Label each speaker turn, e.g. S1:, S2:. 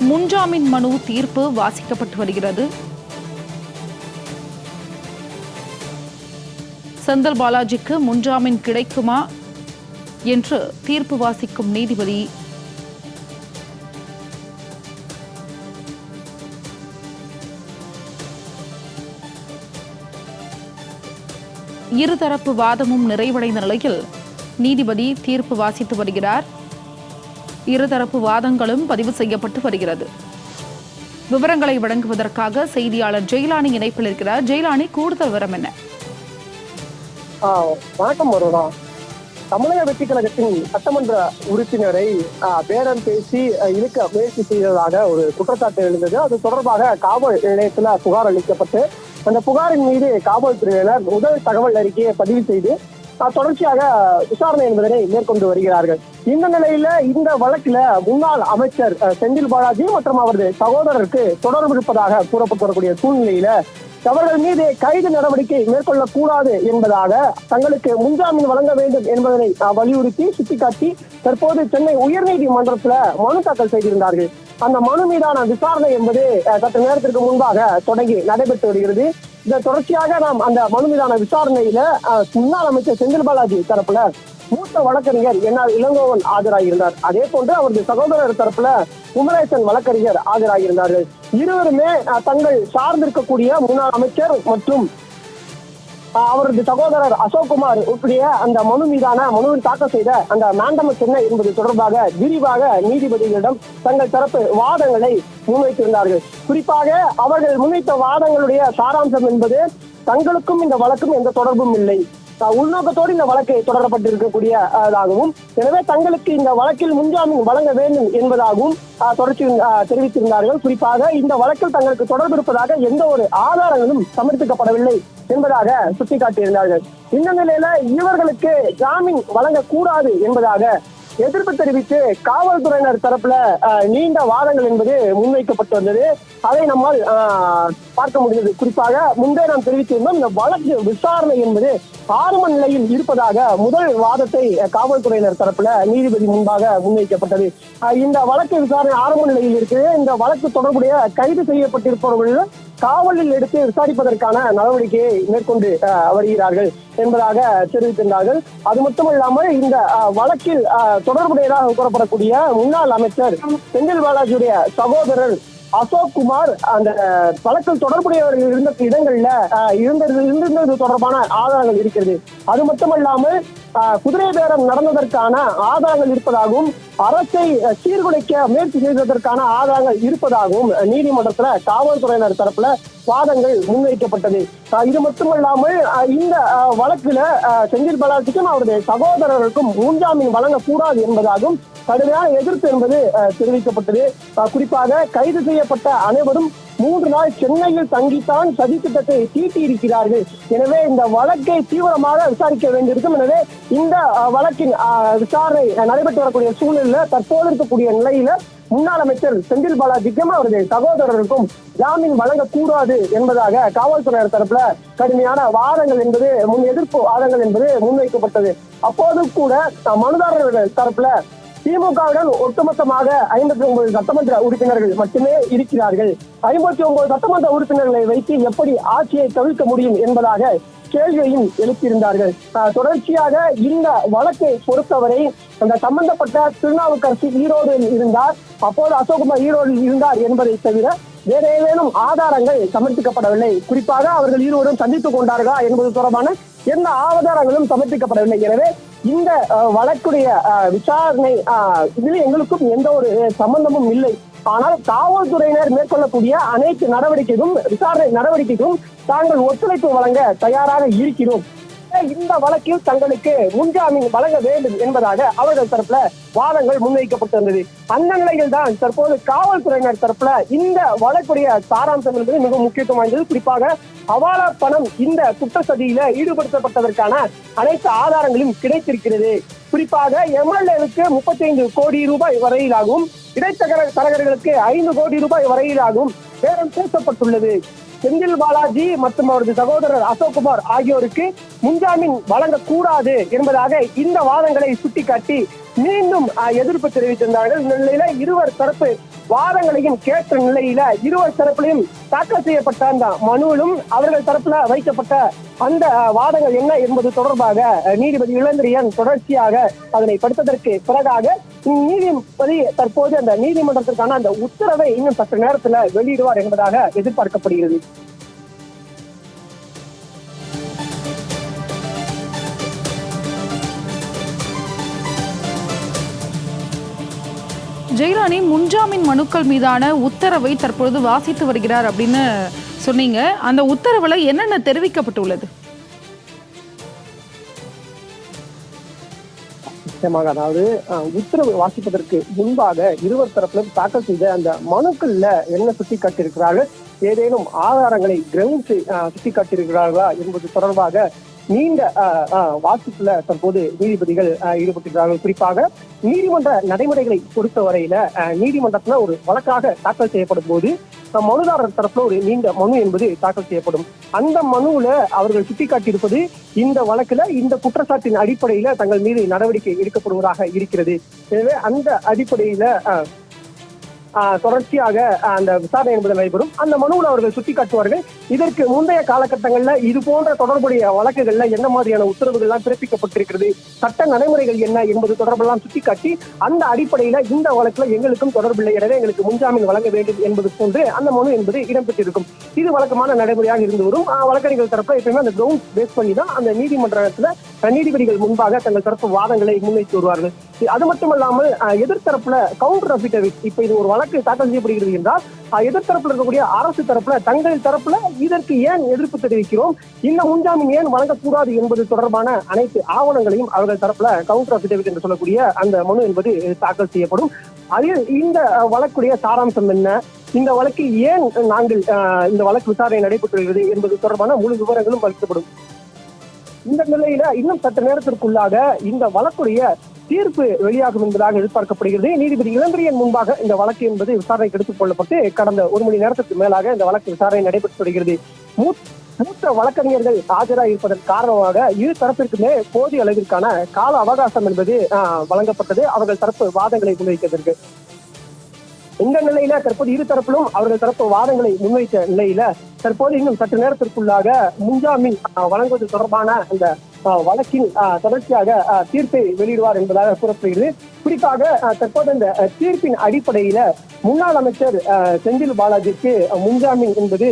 S1: முன்ஜாமீன் மனு தீர்ப்பு வாசிக்கப்பட்டு வருகிறது. செந்தில் பாலாஜிக்கு முன்ஜாமீன் கிடைக்குமா என்று தீர்ப்பு வாசிக்கும் நீதிபதி இருதரப்பு வாதமும் நிறைவடைந்த நிலையில் நீதிபதி தீர்ப்பு வாசித்து வருகிறார். இருதரப்பு வாதங்களும் பதிவு செய்யப்பட்டு வருகிறது. விவரங்களை வழங்குவதற்காக செய்தியாளர் ஜெயலானி இணைப்பில் இருக்கிறார். ஜெயலானி, கூடுதல் விவரம் என்ன?
S2: வணக்கம். வருவதா தமிழக வெற்றி கழகத்தின் சட்டமன்ற உறுப்பினரை பேரம் பேசி இழுக்க முயற்சி செய்ததாக ஒரு குற்றச்சாட்டு எழுந்தது. அது தொடர்பாக காவல் நிலையத்தில் புகார் அளிக்கப்பட்டு அந்த புகாரின் மீது காவல்துறையினர் முதல் தகவல் அறிக்கையை பதிவு செய்து தொடர்ச்சியாக விசாரணை என்பதனை மேற்கொண்டு வருகிறார்கள். இந்த நிலையில இந்த வழக்குல முன்னாள் அமைச்சர் செந்தில் பாலாஜி மற்றும் அவரது சகோதரருக்கு தொடர்பு இருப்பதாக கூறப்பட்டு வரக்கூடிய சூழ்நிலையில அவர்கள் மீது கைது நடவடிக்கை மேற்கொள்ளக்கூடாது என்பதாக தங்களுக்கு முன்ஜாமீன் வழங்க வேண்டும் என்பதனை வலியுறுத்தி சுட்டிக்காட்டி தற்போது சென்னை உயர்நீதிமன்றத்துல மனு தாக்கல் செய்திருந்தார்கள். அந்த மனு மீதான விசாரணை என்பது சற்று நேரத்திற்கு முன்பாக தொடங்கி நடைபெற்று வருகிறது. இந்த தொடர்ச்சியாக நாம் அந்த மனு மீதான விசாரணையில முன்னாள் அமைச்சர் செந்தில் பாலாஜி தரப்புல மூத்த வழக்கறிஞர் என்ஆர் இளங்கோவன் ஆஜராகியிருந்தார். அதே போன்று அவரது சகோதரர் தரப்புல குமரேசன் வழக்கறிஞர் ஆஜராகியிருந்தார்கள். இருவருமே தங்கள் சார்ந்திருக்கக்கூடிய முன்னாள் அமைச்சர் மற்றும் அவரது சகோதரர் அசோக்குமார் உட்படைய அந்த மனு மீதான மனுவில் தாக்கல் செய்த அந்த மேண்டமஸ் என்ன என்பது தொடர்பாக விரிவாக நீதிபதிகளிடம் தங்கள் தரப்பு வாதங்களை முன்வைத்திருந்தார்கள். குறிப்பாக அவர்கள் முன்வைத்த வாதங்களுடைய சாராம்சம் என்பது தங்களுக்கும் இந்த வழக்கும் எந்த தொடர்பும் இல்லை, உள்நோக்கத்தோடு இந்த வழக்கு தொடரப்பட்டிருக்கக்கூடியதாகவும் எனவே தங்களுக்கு இந்த வழக்கில் முன்ஜாமீன் வழங்க வேண்டும் என்பதாகவும் தொடர்ச்சி தெரிவித்திருந்தார்கள். குறிப்பாக இந்த வழக்கில் தங்களுக்கு தொடர்பு இருப்பதாக எந்த ஒரு ஆதாரங்களும் சமர்ப்பிக்கப்படவில்லை என்பதாக சுட்டிக்காட்டியிருந்தார்கள். இந்த நிலையில இவர்களுக்கு ஜாமீன் வழங்கக்கூடாது என்பதாக எதிர்ப்பு தெரிவித்து காவல்துறையினர் தரப்புல நீண்ட வாதங்கள் என்பது முன்வைக்கப்பட்டு வந்தது. அதை நம்மால் பார்க்க முடிந்தது. குறிப்பாக முன்பே நாம் தெரிவித்திருந்தோம், இந்த வழக்கு விசாரணை என்பது ஆரம்ப நிலையில் இருப்பதாக முதல் வாதத்தை காவல்துறையினர் தரப்புல நீதிபதி முன்பாக முன்வைக்கப்பட்டது. இந்த வழக்கு விசாரணை ஆரம்ப நிலையில் இருக்கிறது. இந்த வழக்கு தொடர்புடைய கைது செய்யப்பட்டிருப்பவர்கள் காவலில் எடுத்து விசாரிப்பதற்கான நடவடிக்கையை மேற்கொண்டு வருகிறார்கள் என்பதாக தெரிவித்திருந்தார்கள். அது மட்டுமல்லாமல் இந்த வழக்கில் தொடர்புடையதாக கூறப்படக்கூடிய முன்னாள் அமைச்சர் செந்தில் பாலாஜியுடைய சகோதரர் அசோக்குமார் அந்த வழக்கில் தொடர்புடையவர்கள் இருந்த இடங்கள்ல இருந்தது தொடர்பான ஆதாரங்கள் இருக்கிறது. அது மட்டுமல்லாமல் குதிரை பேரம் நடந்ததற்கான ஆதாரங்கள் இருப்பதாகவும் அரசை சீர்குலைக்க முயற்சி செய்வதற்கான ஆதாரங்கள் இருப்பதாகவும் நீதிமன்றத்துல காவல்துறையினர் தரப்புல வாதங்கள் முன்வைக்கப்பட்டது. இது மட்டுமல்லாமல் இந்த வழக்குல செந்தில் பாலாஜிக்கும் அவரது சகோதரருக்கும் முன்ஜாமீன் வழங்கக்கூடாது என்பதாகவும் கடுமையான எதிர்ப்பு என்பது தெரிவிக்கப்பட்டது. குறிப்பாக கைது செய்யப்பட்ட அனைவரும் 3 நாள் சென்னையில் தங்கித்தான் சதி திட்டத்தை தீட்டியிருக்கிறார்கள். எனவே இந்த வழக்கை தீவிரமாக விசாரிக்க வேண்டியிருக்கும். எனவே இந்த வழக்கின் விசாரணை நடைபெற்று வரக்கூடிய சூழ்நிலையில தற்போது இருக்கக்கூடிய நிலையில முன்னாள் அமைச்சர் செந்தில் பாலாஜிக்கும் அவரது சகோதரருக்கும் ஜாமீன் வழங்கக்கூடாது என்பதாக காவல்துறையினர் தரப்புல கடுமையான வாதங்கள் என்பது எதிர்ப்பு வாதங்கள் என்பது முன்வைக்கப்பட்டது. அப்போது கூட மனுதாரர்கள் தரப்புல திமுகவுடன் ஒட்டுமொத்தமாக 59 சட்டமன்ற உறுப்பினர்கள் மட்டுமே இருக்கிறார்கள். 59 சட்டமன்ற உறுப்பினர்களை வைத்து எப்படி ஆட்சியை தவிர்க்க முடியும் என்பதாக கேள்வியையும் எழுப்பியிருந்தார்கள். தொடர்ச்சியாக இந்த வழக்கை பொறுத்தவரை அந்த சம்பந்தப்பட்ட திருநாவுக்கரசு ஈரோடில் இருந்தார், அப்போது அசோக்குமார் ஈரோடில் இருந்தார் என்பதை தவிர வேற ஏதேனும் ஆதாரங்கள் சமர்ப்பிக்கப்படவில்லை. குறிப்பாக அவர்கள் இருவரும் சந்தித்துக் கொண்டார்களா என்பது தொடர்பான எந்த ஆதாரங்களும் சமர்ப்பிக்கப்படவில்லை. எனவே இந்த வழக்குடைய விசாரணை இதில் எங்களுக்கும் எந்த ஒரு சம்பந்தமும் இல்லை. ஆனால் காவல்துறையினர் மேற்கொள்ளக்கூடிய அனைத்து நடவடிக்கைக்கும் விசாரணை நடவடிக்கைக்கும் தாங்கள் ஒத்துழைப்பு வழங்க தயாராக இருக்கிறோம். இந்த வழக்கில் தங்களுக்கு முன்ஜாமீன் வழங்க வேண்டும் என்பதாக அவர்கள் தரப்புல வாதங்கள் முன்வைக்கப்பட்டு வந்தது. அந்த நிலையில் தான் தற்போது காவல்துறையினர் தரப்புல இந்த வழக்குடைய சாராம்சம் என்பது மிக முக்கியத்துவம் வாய்ந்தது. குறிப்பாக ஹவாலா பணம் இந்த குற்றச்சதியில ஈடுபடுத்தப்பட்டதற்கான அனைத்து ஆதாரங்களும் கிடைத்திருக்கிறது. குறிப்பாக எம்எல்ஏவுக்கு 35 கோடி ரூபாய் வரையிலாகவும் இடைத்தரகர்களுக்கு 5 கோடி ரூபாய் வரையிலாகவும் பேரம் பேசப்பட்டுள்ளது. செந்தில் பாலாஜி மற்றும் அவரது சகோதரர் அசோக்குமார் ஆகியோருக்கு முன்ஜாமீன் வழங்கக்கூடாது என்பதாக இந்த வாதங்களை சுட்டிக்காட்டி மீண்டும் எதிர்ப்பு தெரிவித்திருந்தார்கள். இந்த நிலையில இருவர் தரப்பு வாதங்களையும் கேட்ட நிலையில இருவர் தரப்பிலையும் தாக்கல் செய்யப்பட்ட அந்த மனுவிலும் அவர்கள் தரப்புல வைக்கப்பட்ட அந்த வாதங்கள் என்ன என்பது தொடர்பாக நீதிபதி இளந்திரியன் தொடர்ச்சியாக அதனை படித்ததற்கு பிறகாக நீதிபதி தற்போது அந்த நீதிமன்றத்திற்கான அந்த உத்தரவை இன்னும் சற்று நேரத்துல வெளியிடுவார் என்பதாக எதிர்பார்க்கப்படுகிறது.
S1: ஜெயராணி, முன்ஜாமீன் மனுக்கள் மீதான உத்தரவை தற்பொழுது வாசித்து வருகிறார் அப்படின்னு சொன்னீங்க. அந்த உத்தரவுல என்னென்ன தெரிவிக்கப்பட்டுள்ளது?
S2: நிச்சயமாக, அதாவது உத்தரவு வாசிப்பதற்கு முன்பாக இருவர் தரப்பிலும் தாக்கல் செய்த அந்த மனுக்கள்ல என்ன சுட்டிக்காட்டியிருக்கிறார்கள், ஏதேனும் ஆதாரங்களை கிரவுண்ட் சுட்டிக்காட்டியிருக்கிறார்களா என்பது தொடர்பாக நீண்ட வாசிப்புல தற்போது நீதிபதிகள் ஈடுபட்டிருக்கிறார்கள். குறிப்பாக நீதிமன்ற நடைமுறைகளை பொறுத்தவரையில நீதிமன்றத்துல ஒரு வழக்காக தாக்கல் செய்யப்படும் போது மனுதாரர் தரப்புல ஒரு நீண்ட மனு என்பது தாக்கல் செய்யப்படும். அந்த மனுவுல அவர்கள் சுட்டிக்காட்டியிருப்பது இந்த வழக்குல இந்த குற்றச்சாட்டின் அடிப்படையில தங்கள் மீது நடவடிக்கை எடுக்கப்படுவதாக இருக்கிறது. எனவே அந்த அடிப்படையில தொடர்ச்சியாக அந்த விசாரணை என்பது நடைபெறும். அந்த மனுவில் அவர்கள் சுட்டிக்காட்டுவார்கள் இதற்கு முந்தைய காலகட்டங்கள்ல இது போன்ற தொடர்புடைய வழக்குகள்ல என்ன மாதிரியான உத்தரவுகள் எல்லாம் பிறப்பிக்கப்பட்டிருக்கிறது, சட்ட நடைமுறைகள் என்ன என்பது தொடர்பெல்லாம் சுட்டிக்காட்டி அந்த அடிப்படையில இந்த வழக்குல எங்களுக்கும் தொடர்பில்லை, எனவே எங்களுக்கு முன்ஜாமீன் வழங்க வேண்டும் என்பது போன்று அந்த மனு என்பது இடம்பெற்றிருக்கும். இது வழக்கமான நடைமுறையாக இருந்து வரும். வழக்கறிஞர்கள் தரப்புல எப்பயுமே அந்த கிரவுண்ட் பேஸ் பண்ணி தான் அந்த நீதிமன்றத்துல நீதிபதிகள் முன்பாக தங்கள் தரப்பு வாதங்களை முன்வைத்து வருவார்கள். அது மட்டுமல்லாமல் எதிர்த்தரப்புல கவுண்டர் அபிடவிட், இப்ப இது ஒரு வழக்கு தாக்கல் செய்யப்படுகிறது என்றால் எதிர்த்தரப்புல இருக்கக்கூடிய அரசு தரப்புல தங்கள் தரப்புல இதற்கு ஏன் எதிர்ப்பு தெரிவிக்கிறோம், இந்த முன்ஜாமீன் ஏன் வழங்கக்கூடாது என்பது தொடர்பான அனைத்து ஆவணங்களையும் அவர்கள் தரப்புல கவுண்டர் அபிடவிட் என்று சொல்லக்கூடிய அந்த மனு என்பது தாக்கல் செய்யப்படும். அதில் இந்த வழக்குடைய சாராம்சம் என்ன, இந்த வழக்கு ஏன் நாங்கள் இந்த வழக்கு விசாரணை நடைபெற்றுள்ளது என்பது தொடர்பான முழு விவரங்களும் அளிக்கப்படும். இந்த நிலையில இன்னும் சற்று நேரத்திற்குள்ளாக இந்த வழக்குடைய தீர்ப்பு வெளியாகும் என்பதாக எதிர்பார்க்கப்படுகிறது. நீதிபதி இளந்திரியன் முன்பாக இந்த வழக்கு என்பது விசாரணைக்கு எடுத்துக் கொள்ளப்பட்டு கடந்த 1 மணி நேரத்துக்கு மேலாக இந்த வழக்கு விசாரணை நடைபெற்று வருகிறது. மூத்த வழக்கறிஞர்கள் ஆஜராக இருப்பதன் காரணமாக இரு தரப்பிற்குமே போதிய அளவிற்கான கால அவகாசம் என்பது வழங்கப்பட்டது அவர்கள் தரப்பு வாதங்களை முன்வைப்பதற்கு. இந்த நிலையில தற்போது இரு தரப்பிலும் அவர்கள் தரப்பு வாதங்களை முன்வைத்த நிலையில தற்போது இன்னும் சற்று நேரத்திற்குள்ளாக முன்ஜாமீன் வழங்குவது தொடர்பான அந்த வழக்கில் தொடர்ச்சியாக தீர்ப்பை வெளியிடுவார் என்பதாக கூறப்படுகிறது. குறிப்பாக தற்போது இந்த தீர்ப்பின் அடிப்படையில முன்னாள் அமைச்சர் செந்தில் பாலாஜிக்கு முன்ஜாமீன் என்பது